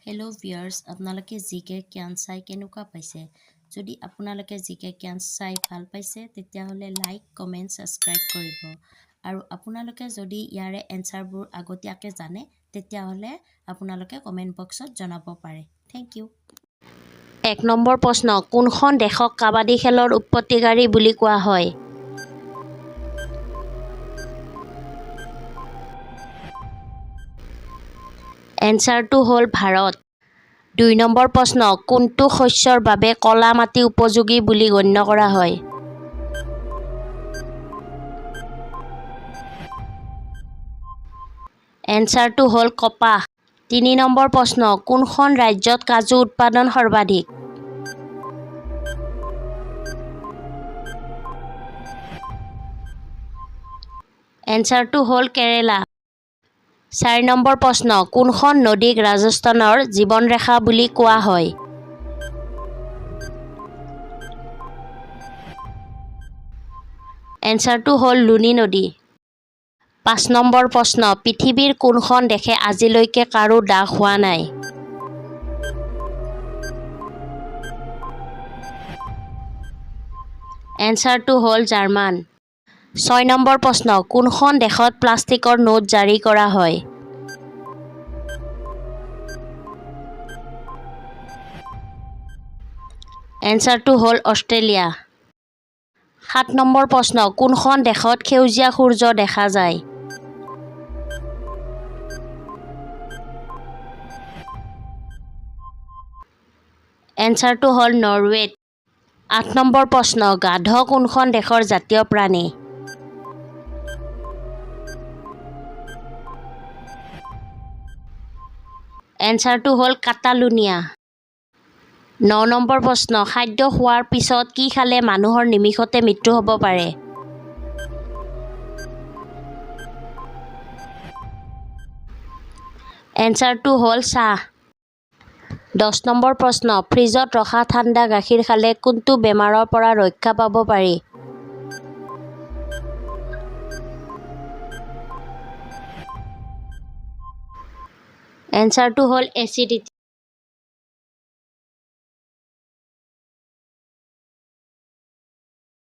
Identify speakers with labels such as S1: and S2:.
S1: Hello' viewers, আপোনালোকে জিকে জ্ঞান চাই কেনেকুৱা পাইছে? যদি আপোনালোকে জিকে জ্ঞান চাই ভাল পাইছে তেতিয়াহ'লে লাইক, কমেণ্ট, ছাবস্ক্ৰাইব কৰিব। আৰু আপোনালোকে যদি ইয়াৰে এনচাৰবোৰ আগতীয়াকৈ জানে তেতিয়াহ'লে আপোনালোকে কমেণ্ট বক্সত জনাব পাৰে। Thank U.
S2: ১ নম্বৰ প্ৰশ্ন, কোনখন দেশক কাবাডী খেলৰ উৎপত্তিকাৰী বুলি কোৱা হয়? এনচাৰটো হ'ল ভাৰত। ২ নম্বৰ প্ৰশ্ন, কোনটো শস্যৰ বাবে ক'লা মাটি উপযোগী বুলি গণ্য কৰা হয়? এনচাৰটো হ'ল কপাহ। ৩ নম্বৰ প্ৰশ্ন, কোনখন ৰাজ্যত কাজু উৎপাদন সৰ্বাধিক? এনচাৰটো হ'ল কেৰেলা। ৪ নম্বৰ প্ৰশ্ন, কোনখন নদীক ৰাজস্থানৰ জীৱনৰেখা বুলি কোৱা হয়? এনচাৰটো হ'ল লুনি নদী। ৫ নম্বৰ প্ৰশ্ন, পৃথিৱীৰ কোনখন দেশে আজিলৈকে কাৰো দাস হোৱা নাই? এনচাৰটো হ'ল জাৰ্মান। ৬ নম্বৰ প্ৰশ্ন, কোনখন দেশত প্লাষ্টিকৰ নোট জাৰি কৰা হয়? এনচাৰটো হ'ল অষ্ট্ৰেলিয়া। ৭ নম্বৰ প্ৰশ্ন, কোনখন দেশত সেউজীয়া সূৰ্য দেখা যায়? এনচাৰটো হ'ল নৰৱেত। ৮ নম্বৰ প্ৰশ্ন, গাধ কোনখন দেশৰ জাতীয় প্ৰাণী? এনচাৰটো হ'ল কাটালুনিয়া। ৯ নম্বৰ প্ৰশ্ন, খাদ্য খোৱাৰ পিছত কি খালে মানুহৰ নিমিষতে মৃত্যু হ'ব পাৰে? এনচাৰটো হ'ল চাহ। ১০ নম্বৰ প্ৰশ্ন, ফ্ৰিজত ৰখা ঠাণ্ডা গাখীৰ খালে কোনটো বেমাৰৰ পৰা ৰক্ষা পাব পাৰি? এনচাৰটো হ'ল এচিডিটি।